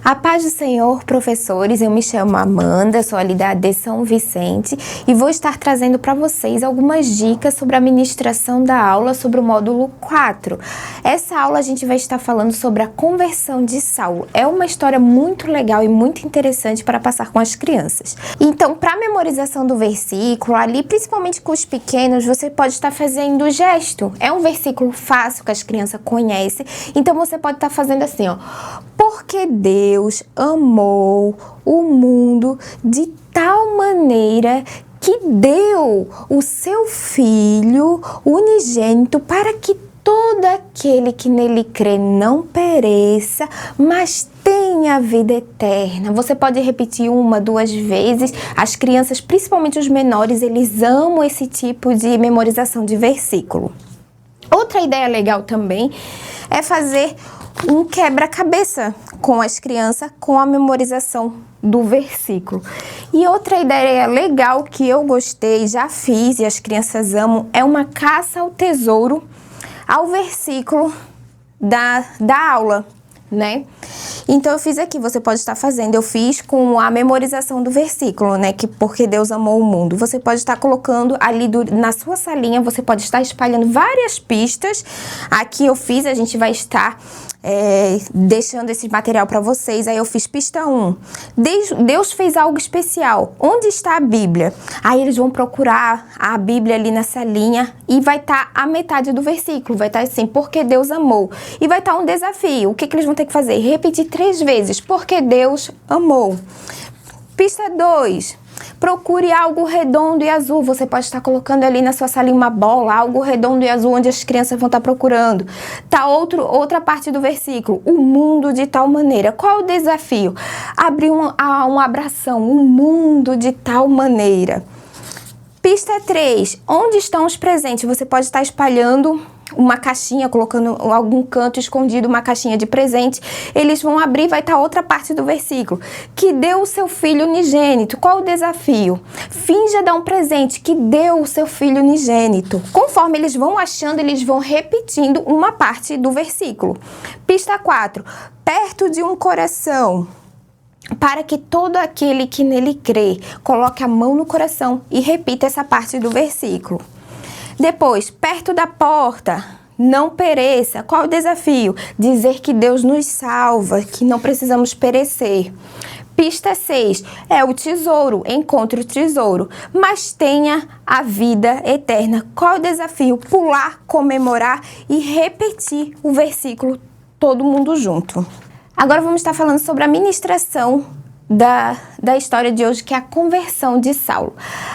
A paz do Senhor, professores, eu me chamo Amanda, sou ali da AD São Vicente e vou estar trazendo para vocês algumas dicas sobre a ministração da aula sobre o módulo 4. Essa aula a gente vai estar falando sobre a conversão de Saulo. É uma história muito legal e muito interessante para passar com as crianças. Então, para a memorização do versículo, ali principalmente com os pequenos, você pode estar fazendo o gesto. É um versículo fácil que as crianças conhecem, então você pode estar fazendo assim, ó. Porque Deus amou o mundo de tal maneira que deu o seu Filho unigênito para que todo aquele que nele crê não pereça, mas tenha a vida eterna. Você pode repetir uma, duas vezes. As crianças, principalmente os menores, eles amam esse tipo de memorização de versículo. Outra ideia legal também é fazer um quebra-cabeça com as crianças com a memorização do versículo. E outra ideia legal que eu gostei, já fiz e as crianças amam, é uma caça ao tesouro ao versículo da aula, né? Então eu fiz aqui, você pode estar fazendo, eu fiz com a memorização do versículo, né? Que porque Deus amou o mundo. Você pode estar colocando ali na sua salinha, você pode estar espalhando várias pistas. Aqui eu fiz, a gente vai estar deixando esse material para vocês. Aí eu fiz pista 1. Deus fez algo especial. Onde está a Bíblia? Aí eles vão procurar a Bíblia ali na salinha e vai estar a metade do versículo. Vai estar assim, porque Deus amou. E vai estar um desafio. O que eles vão ter que fazer? Repetir 3 vezes, porque Deus amou. Pista 2. Procure algo redondo e azul. Você pode estar colocando ali na sua salinha uma bola, algo redondo e azul, onde as crianças vão estar procurando. Tá outra parte do versículo. O mundo de tal maneira. Qual é o desafio? Abrir uma abração. O mundo de tal maneira. Pista 3. Onde estão os presentes? Você pode estar espalhando uma caixinha, colocando em algum canto escondido uma caixinha de presente. Eles vão abrir, vai estar outra parte do versículo. Que deu o seu filho unigênito. Qual o desafio? Finja dar um presente que deu o seu filho unigênito. Conforme eles vão achando, eles vão repetindo uma parte do versículo. Pista 4. Perto de um coração. Para que todo aquele que nele crê coloque a mão no coração e repita essa parte do versículo. Depois, perto da porta, não pereça. Qual o desafio? Dizer que Deus nos salva, que não precisamos perecer. Pista 6, é o tesouro, encontre o tesouro, mas tenha a vida eterna. Qual o desafio? Pular, comemorar e repetir o versículo todo mundo junto. Agora vamos estar falando sobre a ministração da história de hoje, que é a conversão de Saulo.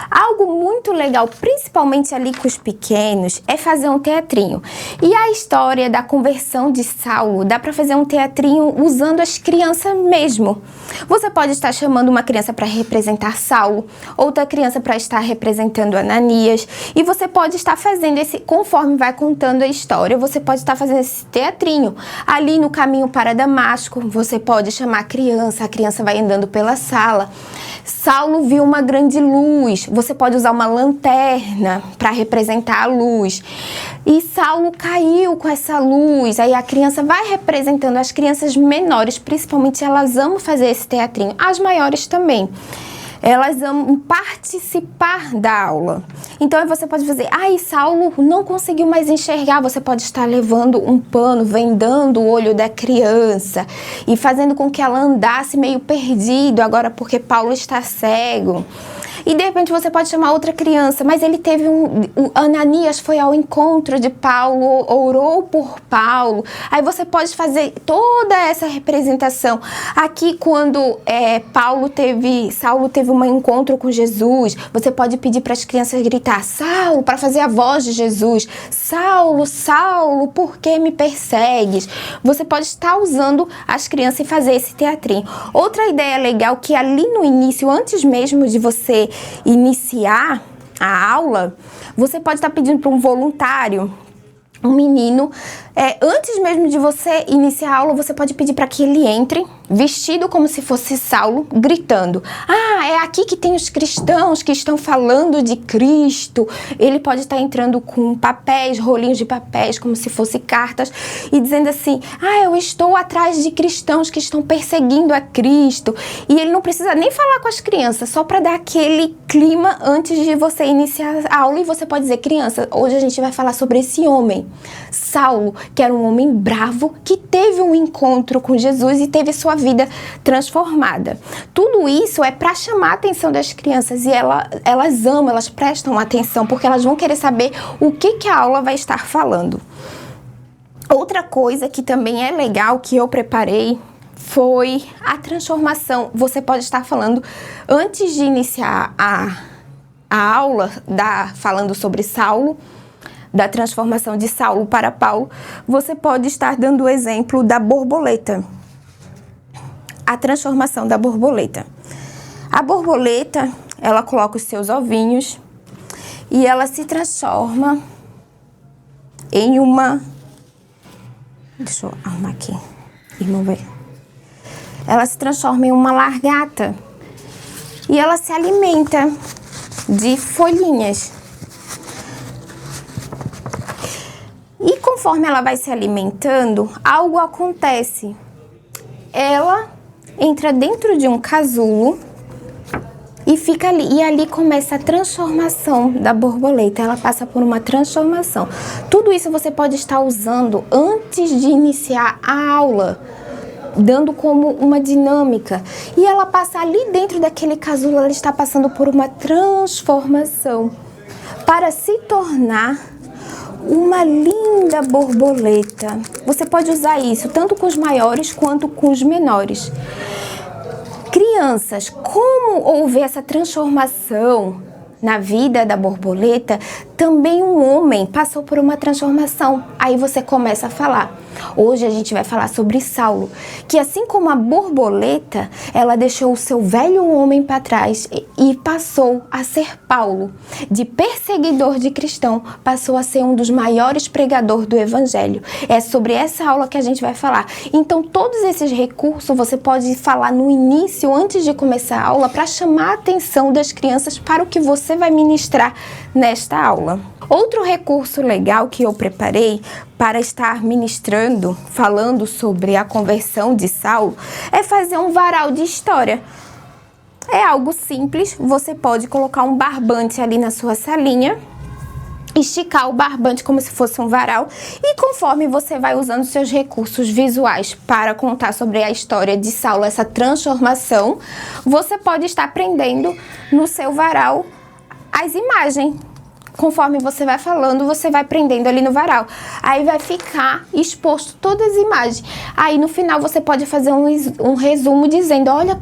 Algo muito legal, principalmente ali com os pequenos, é fazer um teatrinho. E a história da conversão de Saulo, dá para fazer um teatrinho usando as crianças mesmo. Você pode estar chamando uma criança para representar Saulo, outra criança para estar representando Ananias, e você pode estar fazendo conforme vai contando a história, você pode estar fazendo esse teatrinho. Ali no caminho para Damasco, você pode chamar a criança vai andando pela sala. Saulo viu uma grande luz. Você pode usar uma lanterna para representar a luz. E Saulo caiu com essa luz. Aí a criança vai representando. As crianças menores, principalmente, elas amam fazer esse teatrinho. As maiores também. Elas amam participar da aula. Então você pode fazer, Saulo não conseguiu mais enxergar. Você pode estar levando um pano, vendando o olho da criança e fazendo com que ela andasse meio perdido agora porque Paulo está cego. E de repente você pode chamar outra criança, mas ele teve o Ananias foi ao encontro de Paulo, orou por Paulo. Aí você pode fazer toda essa representação. Aqui quando Saulo teve um encontro com Jesus, você pode pedir para as crianças gritar, Saulo, para fazer a voz de Jesus. Saulo, Saulo, por que me persegues? Você pode estar usando as crianças e fazer esse teatrinho. Outra ideia legal que ali no início, antes mesmo de você iniciar a aula, você pode estar pedindo para um voluntário, um menino, Antes mesmo de você iniciar a aula, você pode pedir para que ele entre vestido como se fosse Saulo, gritando: ah, é aqui que tem os cristãos que estão falando de Cristo. Ele pode estar entrando com papéis, rolinhos de papéis, como se fossem cartas, e dizendo assim: ah, eu estou atrás de cristãos que estão perseguindo a Cristo. E ele não precisa nem falar com as crianças, só para dar aquele clima antes de você iniciar a aula. E você pode dizer: criança, hoje a gente vai falar sobre esse homem, Saulo, que era um homem bravo, que teve um encontro com Jesus e teve sua vida transformada. Tudo isso é para chamar a atenção das crianças, e elas amam, elas prestam atenção, porque elas vão querer saber o que a aula vai estar falando. Outra coisa que também é legal, que eu preparei, foi a transformação. Você pode estar falando, antes de iniciar a aula, falando sobre Saulo, da transformação de Saulo para Paulo, você pode estar dando o exemplo da borboleta. A transformação da borboleta. A borboleta, ela coloca os seus ovinhos e ela se transforma em uma... Deixa eu arrumar aqui. Irmão, vai. Ela se transforma em uma largata e ela se alimenta de folhinhas. E conforme ela vai se alimentando, algo acontece. Ela entra dentro de um casulo e fica ali. E ali começa a transformação da borboleta. Ela passa por uma transformação. Tudo isso você pode estar usando antes de iniciar a aula, dando como uma dinâmica. E ela passa ali dentro daquele casulo, ela está passando por uma transformação para se tornar uma linda borboleta. Você pode usar isso tanto com os maiores quanto com os menores. Crianças, como houve essa transformação na vida da borboleta, também um homem passou por uma transformação. Aí você começa a falar. Hoje a gente vai falar sobre Saulo, que assim como a borboleta, ela deixou o seu velho homem para trás e passou a ser Paulo. De perseguidor de cristão, passou a ser um dos maiores pregadores do evangelho. É sobre essa aula que a gente vai falar. Então, todos esses recursos você pode falar no início, antes de começar a aula, para chamar a atenção das crianças para o que você vai ministrar nesta aula. Outro recurso legal que eu preparei para estar ministrando, falando sobre a conversão de Saulo, é fazer um varal de história. É algo simples, você pode colocar um barbante ali na sua salinha, esticar o barbante como se fosse um varal, e conforme você vai usando seus recursos visuais para contar sobre a história de Saulo, essa transformação, você pode estar prendendo no seu varal as imagens. Conforme você vai falando, você vai prendendo ali no varal. Aí vai ficar exposto todas as imagens. Aí no final você pode fazer um resumo dizendo: olha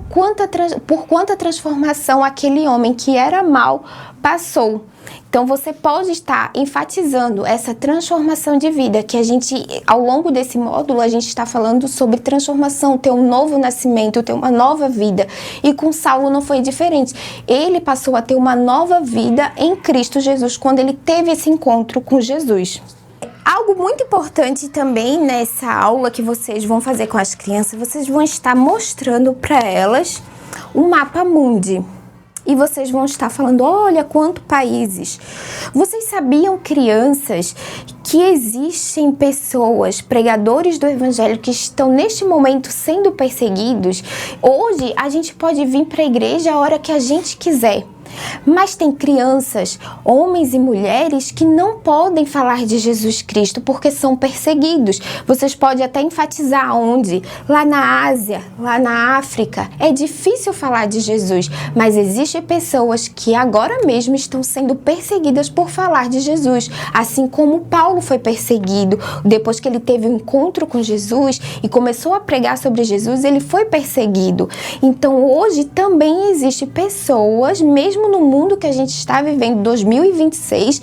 por quanta transformação aquele homem que era mau passou. Então você pode estar enfatizando essa transformação de vida, que a gente, ao longo desse módulo, a gente está falando sobre transformação, ter um novo nascimento, ter uma nova vida. E com Saulo não foi diferente. Ele passou a ter uma nova vida em Cristo Jesus, quando ele teve esse encontro com Jesus. Algo muito importante também nessa aula que vocês vão fazer com as crianças, vocês vão estar mostrando para elas o mapa mundi. E vocês vão estar falando: olha quantos países. Vocês sabiam, crianças, que existem pessoas, pregadores do evangelho, que estão neste momento sendo perseguidos? Hoje a gente pode vir para a igreja a hora que a gente quiser. Mas tem crianças, homens e mulheres, que não podem falar de Jesus Cristo porque são perseguidos. Vocês podem até enfatizar onde? Lá na Ásia, lá na África. É difícil falar de Jesus, mas existem pessoas que agora mesmo estão sendo perseguidas por falar de Jesus. Assim como Paulo foi perseguido. Depois que ele teve um encontro com Jesus e começou a pregar sobre Jesus, ele foi perseguido. Então hoje também existem pessoas, mesmo no mundo que a gente está vivendo, 2026,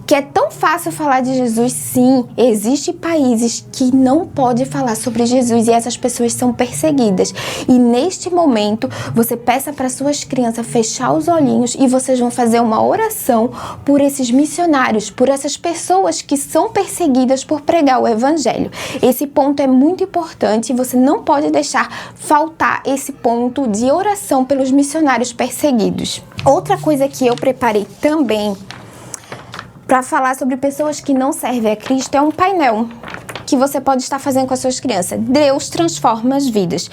que é tão fácil falar de Jesus. Sim, existem países que não podem falar sobre Jesus e essas pessoas são perseguidas. E neste momento, você peça para suas crianças fechar os olhinhos e vocês vão fazer uma oração por esses missionários, por essas pessoas que são perseguidas por pregar o evangelho. Esse ponto é muito importante e você não pode deixar faltar esse ponto de oração pelos missionários perseguidos. Outra coisa que eu preparei também para falar sobre pessoas que não servem a Cristo é um painel que você pode estar fazendo com as suas crianças. Deus transforma as vidas.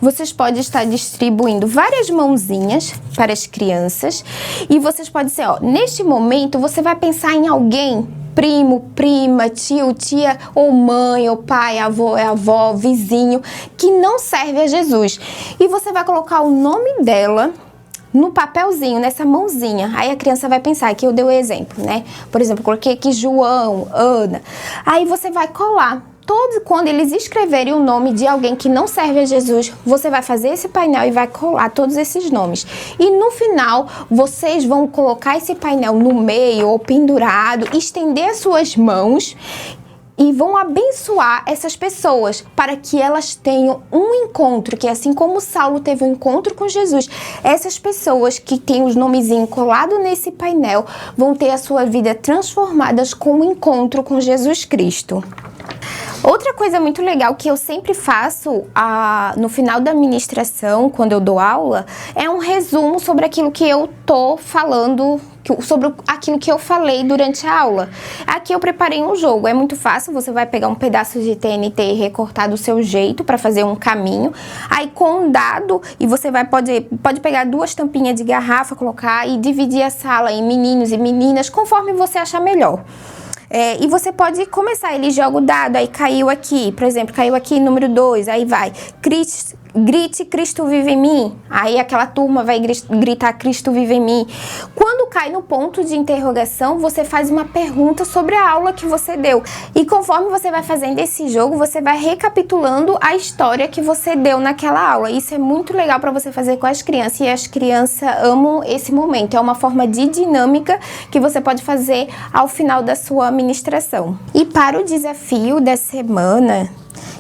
Vocês podem estar distribuindo várias mãozinhas para as crianças e vocês podem ser, neste momento você vai pensar em alguém, primo, prima, tio, tia, ou mãe, ou pai, avó, vizinho, que não serve a Jesus. E você vai colocar o nome dela no papelzinho, nessa mãozinha. Aí a criança vai pensar, aqui eu dei o exemplo, né? Por exemplo, eu coloquei aqui João, Ana. Aí você vai colar. Quando eles escreverem o nome de alguém que não serve a Jesus, você vai fazer esse painel e vai colar todos esses nomes. E no final, vocês vão colocar esse painel no meio ou pendurado, estender as suas mãos e vão abençoar essas pessoas para que elas tenham um encontro, que assim como Saulo teve um encontro com Jesus, essas pessoas que têm os nomezinhos colados nesse painel vão ter a sua vida transformadas com um encontro com Jesus Cristo. Outra coisa muito legal que eu sempre faço no final da ministração, quando eu dou aula, é um resumo sobre aquilo que eu tô falando, sobre aquilo que eu falei durante a aula. Aqui eu preparei um jogo, é muito fácil, você vai pegar um pedaço de TNT e recortar do seu jeito para fazer um caminho. Aí com um dado, e você pode pegar 2 tampinhas de garrafa, colocar e dividir a sala em meninos e meninas, conforme você achar melhor. E você pode começar, ele joga o dado, aí caiu aqui, por exemplo, caiu aqui número 2, aí vai, grite, Cristo vive em mim. Aí aquela turma vai gritar, Cristo vive em mim. Quando cai no ponto de interrogação, você faz uma pergunta sobre a aula que você deu. E conforme você vai fazendo esse jogo, você vai recapitulando a história que você deu naquela aula. Isso é muito legal para você fazer com as crianças e as crianças amam esse momento. É uma forma de dinâmica que você pode fazer ao final da sua ministração. E para o desafio da semana,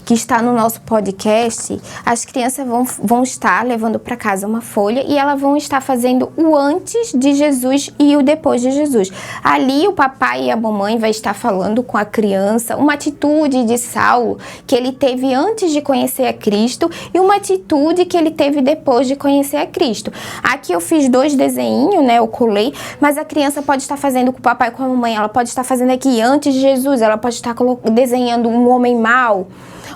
que está no nosso podcast, as crianças vão estar levando para casa uma folha e elas vão estar fazendo o antes de Jesus e o depois de Jesus. Ali o papai e a mamãe vai estar falando com a criança uma atitude de Saulo que ele teve antes de conhecer a Cristo e uma atitude que ele teve depois de conhecer a Cristo. Aqui eu fiz 2 desenhinhos, né, eu colei, mas a criança pode estar fazendo com o papai e com a mamãe, ela pode estar fazendo aqui antes de Jesus, ela pode estar desenhando um homem mau,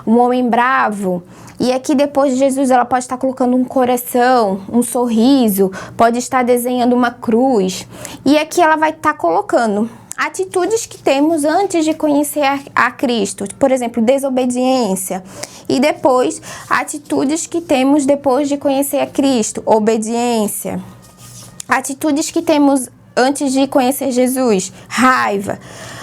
um homem bravo, e aqui depois de Jesus ela pode estar colocando um coração, um sorriso, pode estar desenhando uma cruz, e aqui ela vai estar colocando atitudes que temos antes de conhecer a Cristo, por exemplo, desobediência, e depois atitudes que temos depois de conhecer a Cristo, obediência, atitudes que temos antes de conhecer Jesus, raiva,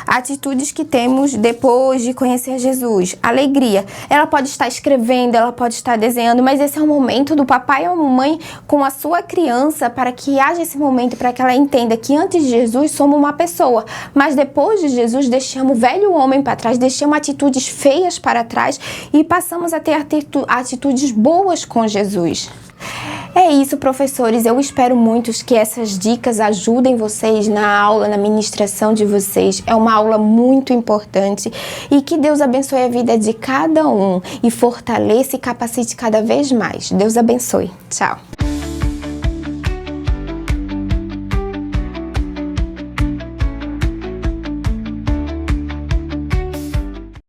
atitudes que temos depois de conhecer Jesus, alegria. Ela pode estar escrevendo, ela pode estar desenhando, mas esse é o momento do papai e a mamãe com a sua criança para que haja esse momento, para que ela entenda que antes de Jesus somos uma pessoa, mas depois de Jesus deixamos o velho homem para trás, deixamos atitudes feias para trás e passamos a ter atitudes boas com Jesus. É isso, professores. Eu espero muito que essas dicas ajudem vocês na aula, na ministração de vocês. É uma aula muito importante e que Deus abençoe a vida de cada um e fortaleça e capacite cada vez mais. Deus abençoe. Tchau.